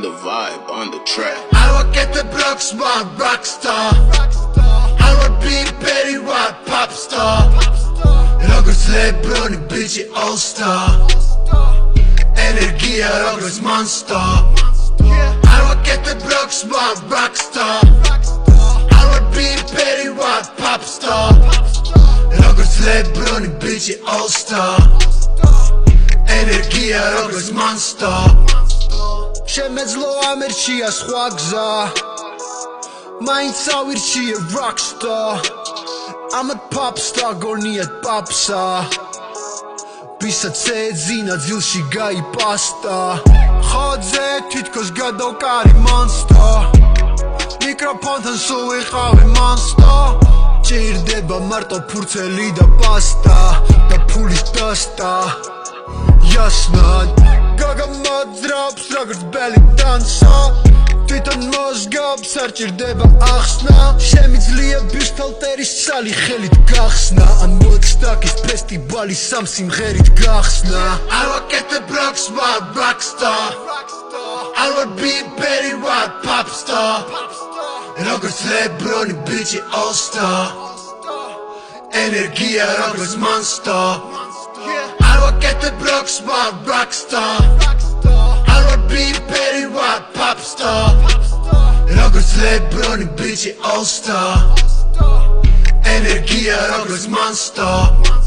the vibe, on the track. I will get the blocks, one rockstar. I will be Perry White pop star. Rockers LeBron, bitch, all-star. Energia, rockers monster. I will get the blocks, one rockstar. I will be Perry White pop star. Rockers LeBron, bitch, all-star. Energia, rockers monster. შემეძლო ამერჩია სხვა გზა მაინც ავირჩიე rockstar I'm a pop star გონიათ პაპსა ვისაც ეძინა ძილში გაიპასტა ხოძე თითქოს გადავკარი monster მიკროფონთან სულ ვიყავი monster ჭირდება მარტო ფურცელი და პასტა და ფულის დასტა Ясно, Gaga მოძრაობს როგორც ბელი დანსა თვითონ მოზგობს არ ჭირდება ახსნა შემიძლია ბიუსტალტერის ცალი ხელით გახსნა ან მოწდაკის ფესტივალი სამ სიმღერით გახსნა I will get the blocks one rockstar I will be Perry White pop star როგორც LeBron bitch all-star Energia როგორც monster I will get the blocks, one rockstar. I will be Perry White pop star. Rockers LeBron, bitch, all-star. Energia, rockers monster.